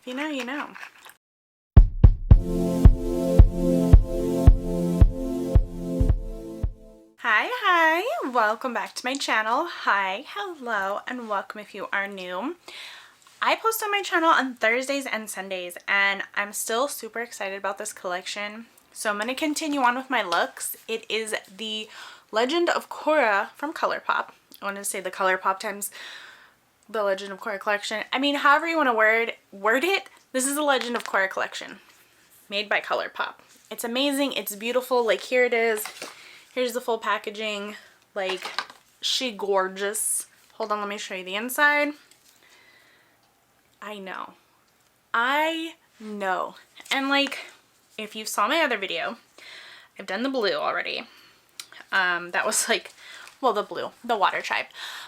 If you know, you know. Hi, welcome back to my channel. Hi, hello, and welcome if you are new. I post on my channel on Thursdays and Sundays, and I'm still super excited about this collection. So I'm going to continue on with my looks. It is the Legend of Korra from Colourpop. I want to say the Colourpop times the Legend of Korra collection. I mean, however you want to word it, this is the Legend of Korra collection made by Colourpop. It's amazing. It's beautiful. Like, here it is. Here's the full packaging. Like, she gorgeous. Hold on, let me show you the inside. I know. And like, if you saw my other video, I've done the blue already. That was like, well, the water tribe.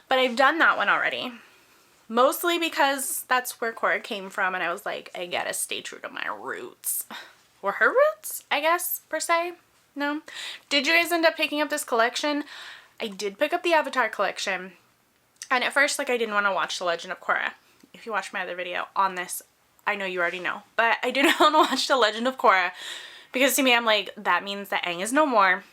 But I've done that one already. Mostly because that's where Korra came from, and I was like, I gotta stay true to my roots. Or her roots, I guess, per se. No? Did you guys end up picking up this collection? I did pick up the Avatar collection. And at first, like, I didn't want to watch The Legend of Korra. If you watched my other video on this, I know you already know. But I didn't want to watch The Legend of Korra. Because to me, I'm like, that means that Aang is no more.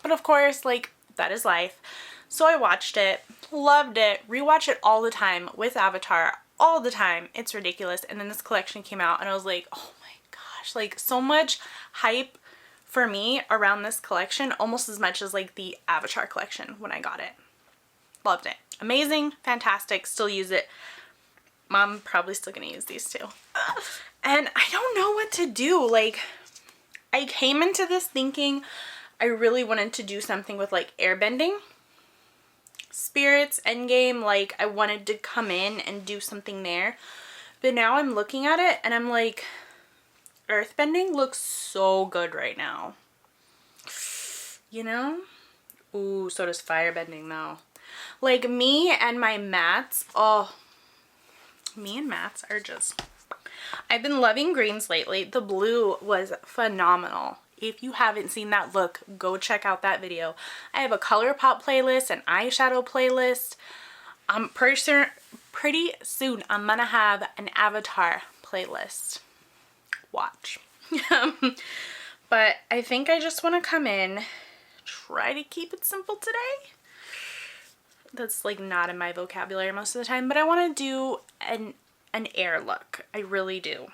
But of course, like, that is life. So I watched it. Loved it. Rewatch it all the time with Avatar. All the time. It's ridiculous. And then this collection came out and I was like, oh my gosh. Like, so much hype for me around this collection, almost as much as like the Avatar collection when I got it. Loved it. Amazing, fantastic, still use it. Mom probably still gonna use these too. And I don't know what to do. Like, I came into this thinking I really wanted to do something with like airbending, spirits, endgame. Like, I wanted to come in and do something there. But now I'm looking at it and I'm like, earthbending looks so good right now. You know? Ooh, so does firebending though. Like, me and my mats, oh, me and mats are just, I've been loving greens lately. The blue was phenomenal. If you haven't seen that look, go check out that video. I have a Colourpop playlist, an eyeshadow playlist. I'm pretty soon I'm gonna have an Avatar playlist. Watch. But I think I just want to come in, try to keep it simple today. That's like not in my vocabulary most of the time, but I want to do an air look. I really do.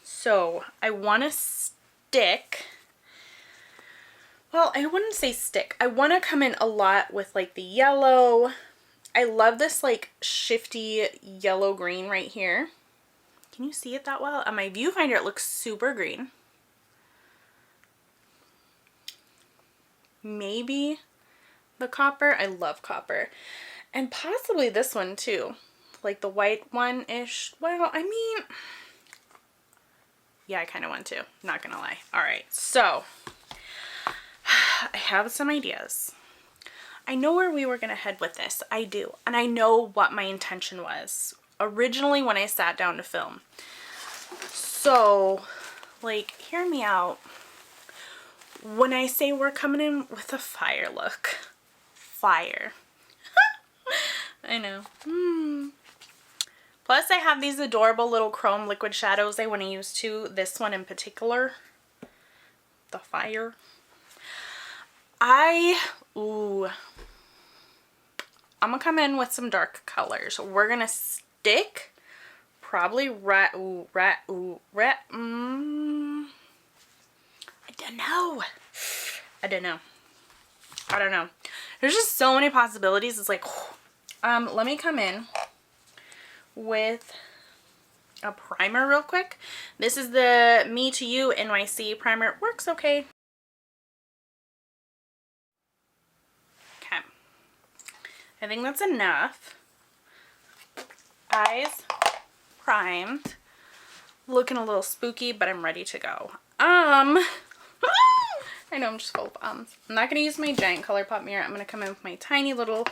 So I want to stick, well, I wouldn't say stick. I want to come in a lot with like the yellow. I love this like shifty yellow green right here. Can you see it that well? On my viewfinder, it looks super green. Maybe the copper. I love copper. And possibly this one too. Like the white one-ish. Well, I mean, yeah, I kind of want to. Not gonna lie. All right, so I have some ideas. I know where we were gonna head with this. I do. And I know what my intention was originally when I sat down to film. So, like, hear me out. When I say we're coming in with a fire look. Fire. I know. Plus, I have these adorable little chrome liquid shadows I want to use too. This one in particular. The fire. I'm gonna come in with some dark colors. We're gonna stick probably I don't know. There's just so many possibilities. It's like, let me come in with a primer real quick. This is the Me to You NYC primer. It works okay. Okay. I think that's enough. Eyes primed. Looking a little spooky, but I'm ready to go. I know I'm just full of I'm not going to use my giant Colourpop mirror. I'm going to come in with my tiny little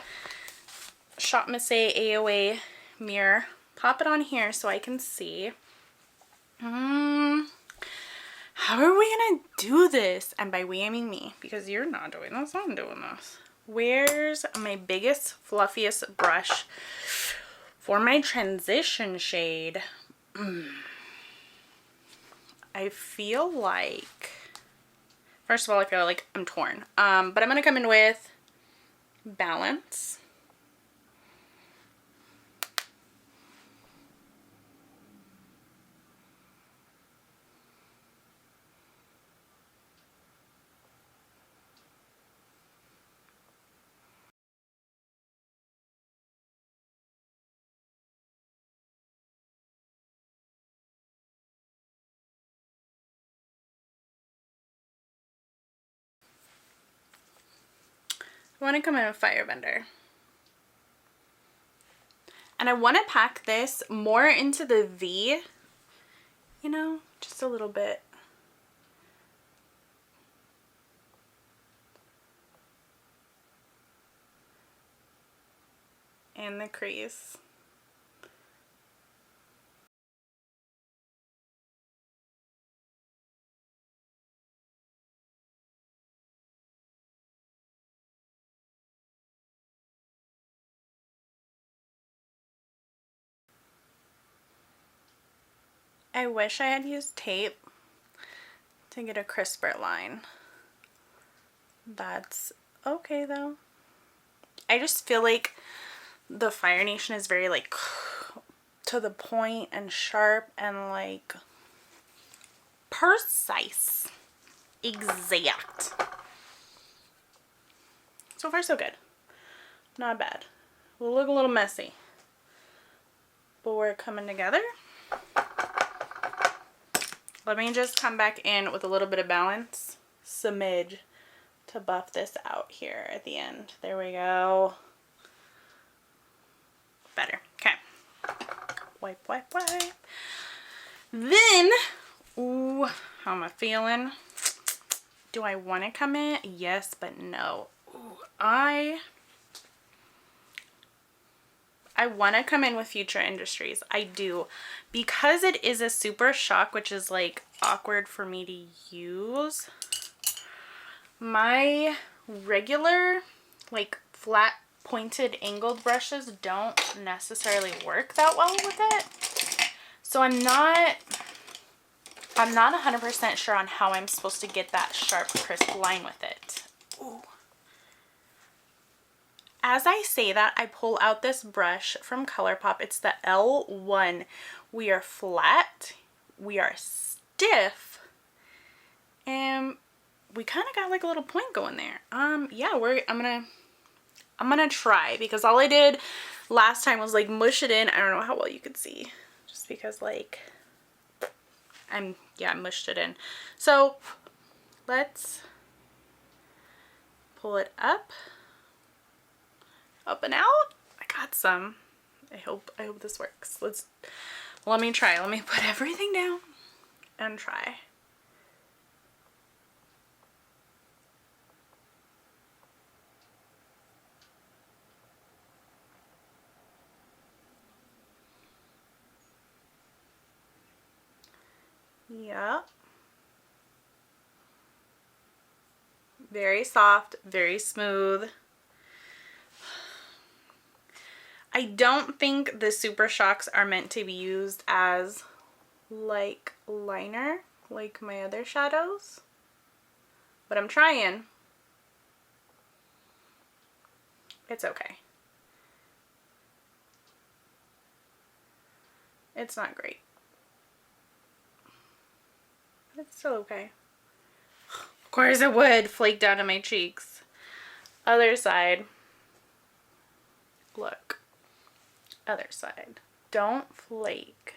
Shop Miss AOA mirror. Pop it on here so I can see. How are we going to do this? And by we, I mean me. Because you're not doing this. I'm doing this. Where's my biggest, fluffiest brush for my transition shade? I feel like, first of all, I feel like I'm torn. But I'm going to come in with Balance. I want to come in with Firebender. And I want to pack this more into the V, you know, just a little bit. And the crease. I wish I had used tape to get a crisper line. That's okay though. I just feel like the Fire Nation is very like to the point and sharp and like precise. Exact. So far so good. Not bad. We'll look a little messy, but we're coming together. Let me just come back in with a little bit of Balance, smidge, to buff this out here at the end. There we go. Better. Okay. Wipe, wipe, wipe. Then, ooh, how am I feeling? Do I want to come in? Yes, but no. Ooh, I want to come in with Future Industries. I do. Because it is a super shock, which is like awkward for me to use. My regular like flat pointed angled brushes don't necessarily work that well with it. So I'm not 100% sure on how I'm supposed to get that sharp, crisp line with it. Ooh. As I say that, I pull out this brush from Colourpop. It's the L1. We are flat, we are stiff, and we kind of got like a little point going there. Yeah, I'm gonna try, because all I did last time was like mush it in. I don't know how well you could see, just because like I mushed it in. So let's pull it up and out. I got some. I hope this works. Let me try. Let me put everything down and try. Yep. Very soft, very smooth. I don't think the Super Shocks are meant to be used as like liner, like my other shadows, but I'm trying. It's okay. It's not great, but it's still okay. Of course it would flake down to my cheeks. Other side. Look. Other side. Don't flake.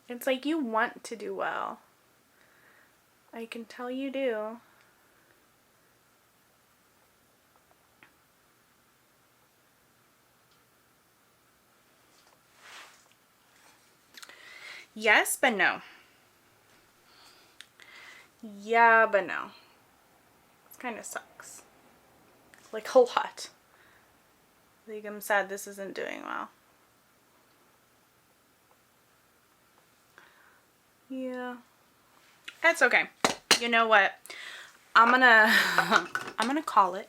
It's like you want to do well. I can tell you do. Yes, but no. Yeah, but no. It kind of sucks. Like a lot. Like I'm sad this isn't doing well. Yeah. That's okay. You know what? I'm gonna call it.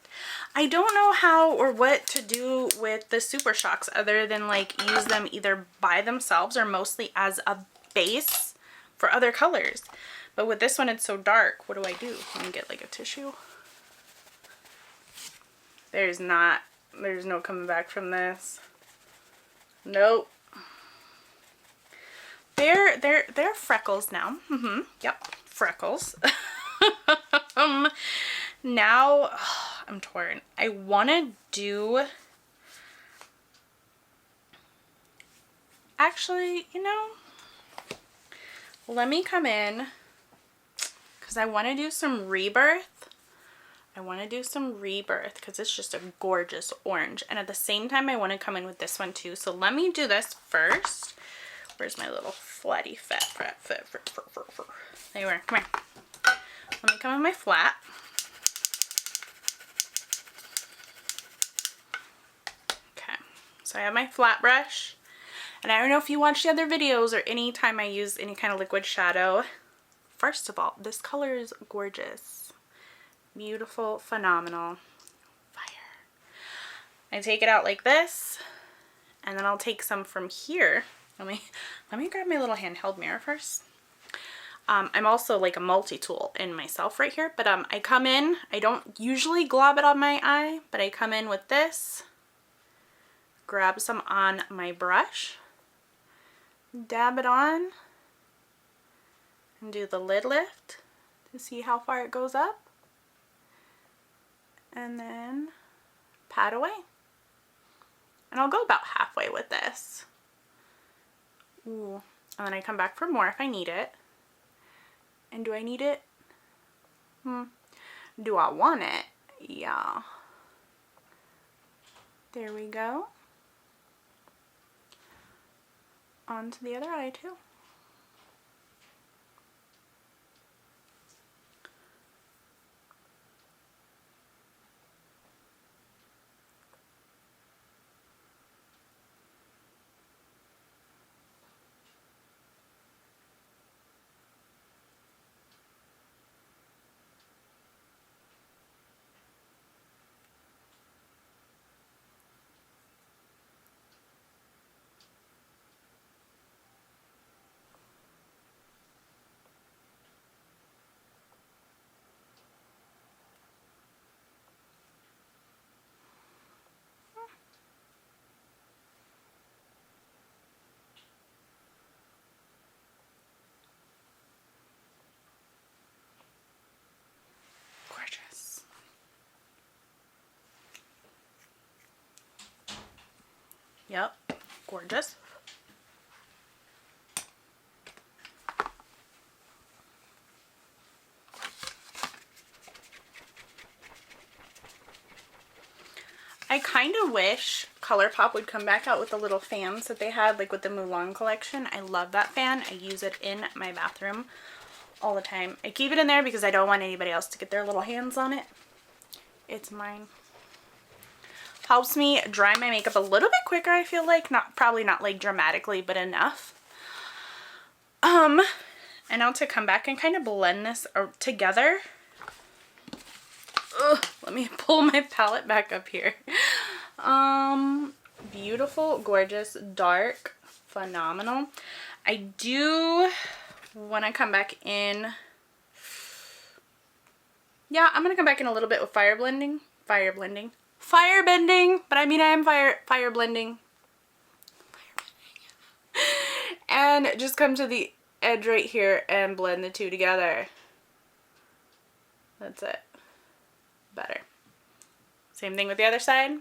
I don't know how or what to do with the Super Shocks other than like use them either by themselves or mostly as a base for other colors. But with this one, it's so dark. What do I do? Let me get like a tissue. There's no coming back from this. Nope. They're freckles now. Yep, freckles. Now, I'm torn. I want to do... Actually, you know, let me come in because I want to do some Rebirth. I want to do some Rebirth because it's just a gorgeous orange. And at the same time, I want to come in with this one too. So let me do this first. Where's my little flatty fat. There you are. Come here. Let me come in my flat. Okay. So I have my flat brush. And I don't know if you watch the other videos or any time I use any kind of liquid shadow. First of all, this color is gorgeous. Beautiful, phenomenal. Fire. I take it out like this. And then I'll take some from here. Let me grab my little handheld mirror first. I'm also like a multi-tool in myself right here. But I come in. I don't usually glob it on my eye. But I come in with this. Grab some on my brush. Dab it on. And do the lid lift to see how far it goes up. And then pat away. And I'll go about halfway with this. Ooh. And then I come back for more if I need it. And do I need it? Do I want it? Yeah. There we go. On to the other eye too. Yep, gorgeous. I kind of wish Colourpop would come back out with the little fans that they had, like with the Mulan collection. I love that fan. I use it in my bathroom all the time. I keep it in there because I don't want anybody else to get their little hands on it. It's mine. Helps me dry my makeup a little bit quicker, I feel like. Probably not like dramatically, but enough. And now to come back and kind of blend this together. Ugh, let me pull my palette back up here. Beautiful, gorgeous, dark, phenomenal. I do want to come back in. Yeah, I'm going to come back in a little bit with fire bending, but I mean I am fire blending. And just come to the edge right here and blend the two together. That's it. Better. Same thing with the other side.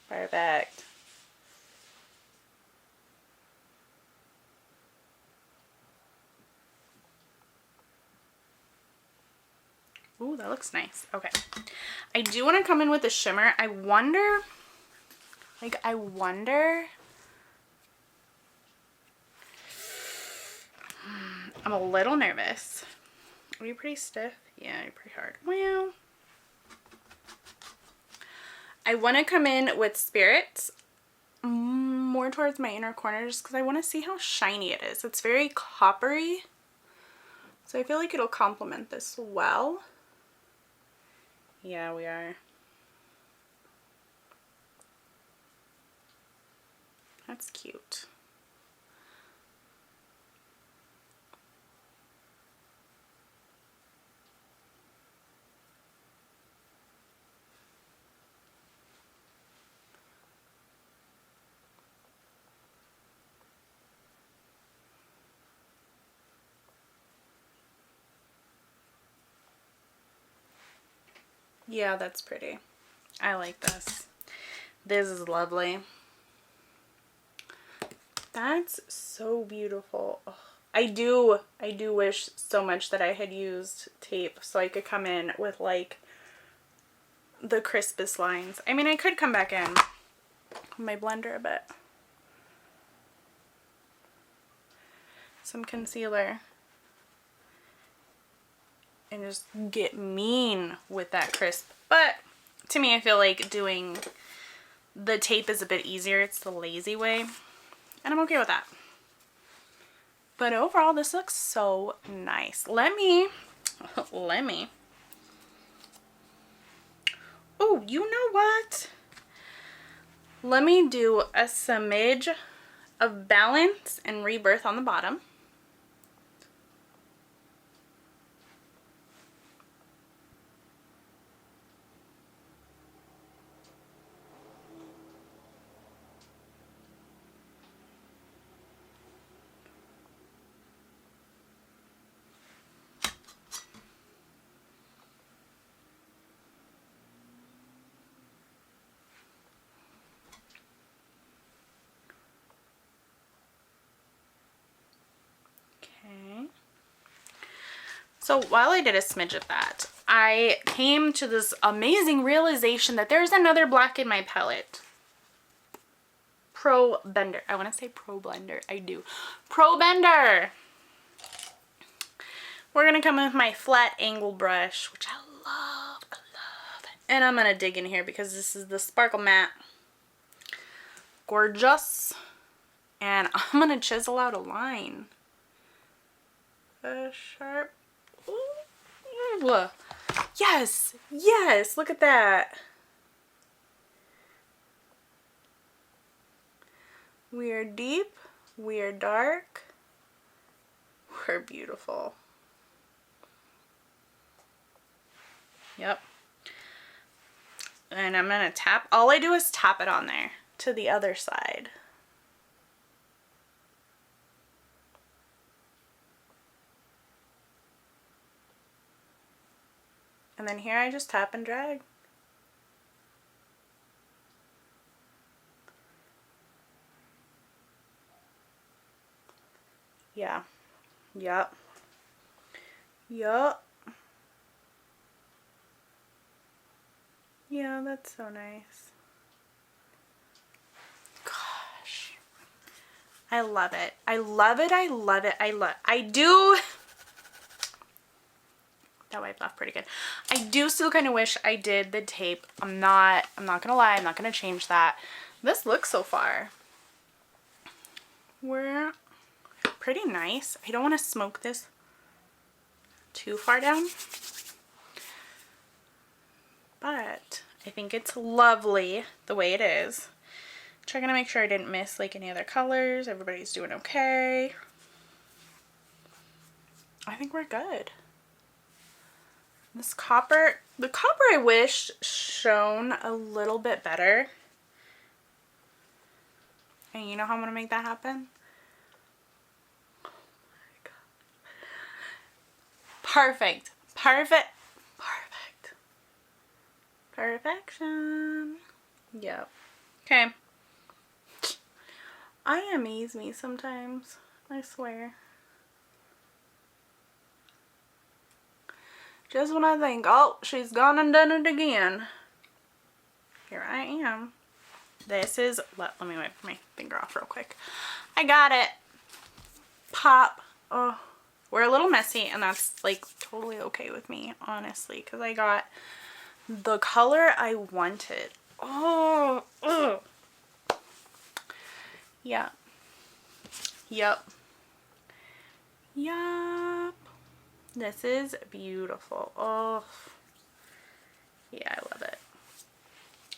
Perfect. Ooh, that looks nice. Okay. I do want to come in with a shimmer. I wonder... I'm a little nervous. Are you pretty stiff? Yeah, you're pretty hard. Well... I want to come in with Spirits. more towards my inner corner just because I want to see how shiny it is. It's very coppery, so I feel like it'll complement this well. Yeah, we are. That's cute. Yeah, that's pretty. I like this. This is lovely. That's so beautiful. Oh, I do wish so much that I had used tape so I could come in with like the crispest lines. I mean, I could come back in with my blender a bit. Some concealer. And just get mean with that crisp. But to me, I feel like doing the tape is a bit easier. It's the lazy way. And I'm okay with that. But overall, this looks so nice. Let me. Oh, you know what? Let me do a smidge of Balance and Rebirth on the bottom. Okay. So while I did a smidge of that, I came to this amazing realization that there's another black in my palette. Pro Bender. I want to say Pro Blender. I do. Pro Bender. We're going to come in with my flat angle brush, which I love. I love. And I'm going to dig in here because this is the Sparkle Matte. Gorgeous. And I'm going to chisel out a line. A sharp. Ooh. Yes. Yes. Look at that. We are deep. We are dark. We're beautiful. Yep. And I'm going to tap. All I do is tap it on there to the other side. And then here I just tap and drag. Yeah. Yup. Yup. Yeah, that's so nice. Gosh. I love it. I love it. I love it. I do. That wiped off pretty good. I do still kind of wish I did the tape. I'm not gonna lie, I'm not gonna change that. This looks so far. We're pretty nice. I don't want to smoke this too far down. But I think it's lovely the way it is. Checking to make sure I didn't miss like any other colors. Everybody's doing okay. I think we're good. This copper, the copper I wish shone a little bit better. And you know how I'm gonna make that happen? Oh my God. Perfect. Perfect. Perfect. Perfection. Yep. Okay. I amaze me sometimes. I swear. Just when I think, oh, she's gone and done it again. Here I am. This is, let me wipe my finger off real quick. I got it. Pop. Oh, we're a little messy and that's like totally okay with me, honestly, because I got the color I wanted. Oh, ugh. Yep. Yep. Yup. This is beautiful. Oh, yeah, I love it.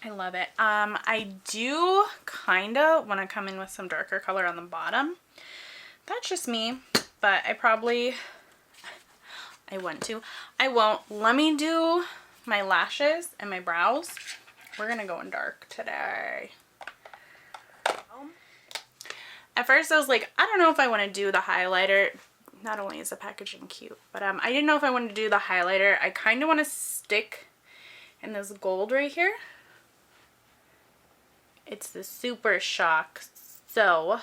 I love it. I do kind of want to come in with some darker color on the bottom. That's just me, but I want to. I won't. Let me do my lashes and my brows. We're going to go in dark today. At first I was like, I don't know if I want to do the highlighter. Not only is the packaging cute, but I didn't know if I wanted to do the highlighter. I kind of want to stick in this gold right here. It's the Super Shock. So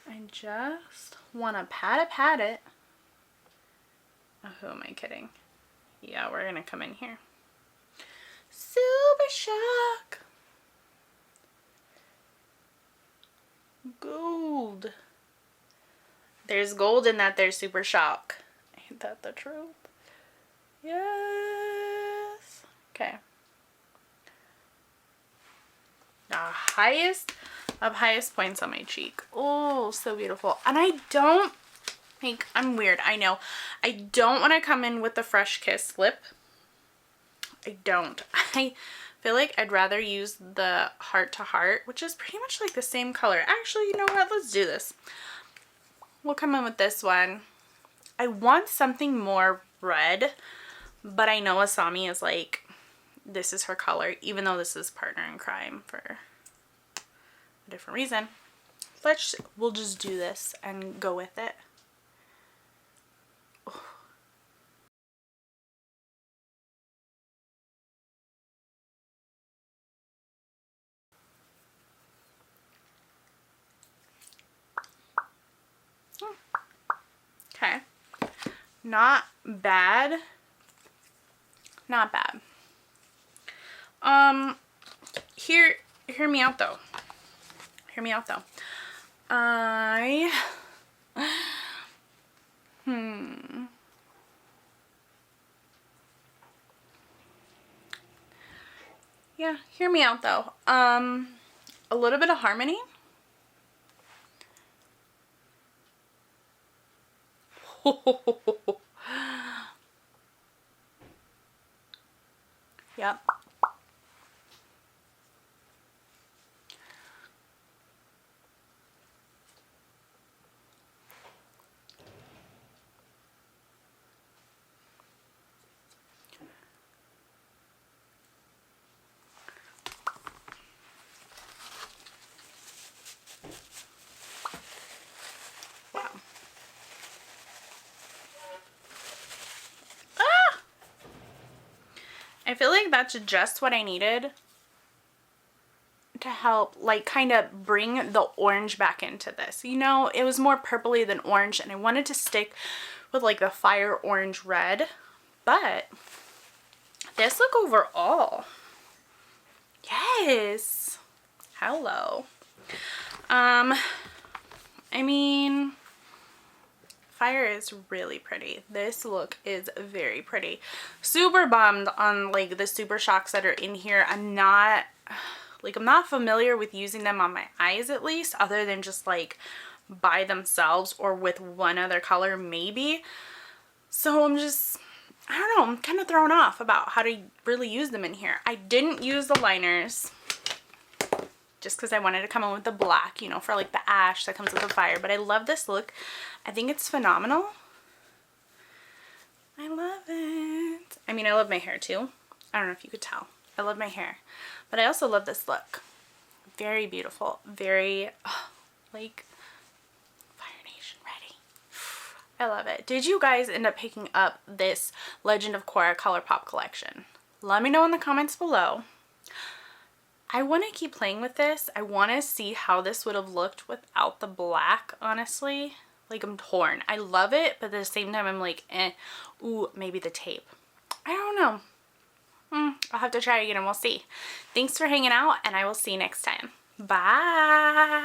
I just want to pat it. Oh, who am I kidding? Yeah, we're going to come in here. Super Shock. Gold. There's gold in that there's Super Shock. Ain't that the truth? Yes. Okay. The highest of highest points on my cheek. Oh, so beautiful. And I don't think, I'm weird, I know. I don't want to come in with the Fresh Kiss lip. I don't. I feel like I'd rather use the Heart to Heart, which is pretty much like the same color. Actually, you know what? Let's do this. We'll come in with this one. I want something more red, but I know Asami is like, this is her color, even though this is Partner in Crime for a different reason. We'll just do this and go with it. Oh. Okay. Not bad. Not bad. Hear me out though. Hear me out though. Yeah, hear me out though. A little bit of Harmony. Yep. Wow. Ah! I feel like that's just what I needed to help, like, kind of bring the orange back into this. You know, it was more purpley than orange, and I wanted to stick with like the fire orange red, but this look overall, yes, hello. I mean, fire is really pretty. This look is very pretty. Super bummed on like the Super Shocks that are in here. I'm not familiar with using them on my eyes, at least, other than just like by themselves or with one other color maybe. So I don't know, I'm kind of thrown off about how to really use them in here. I didn't use the liners just because I wanted to come in with the black, you know, for like the ash that comes with the fire. But I love this look. I think it's phenomenal. I love it. I mean, I love my hair too. I don't know if you could tell. I love my hair. But I also love this look. Very beautiful. Very, like, Fire Nation ready. I love it. Did you guys end up picking up this Legend of Korra Colourpop collection? Let me know in the comments below. I want to keep playing with this. I want to see how this would have looked without the black, honestly. Like, I'm torn. I love it, but at the same time, I'm like, ooh, maybe the tape. I don't know. I'll have to try again and we'll see. Thanks for hanging out, and I will see you next time. Bye!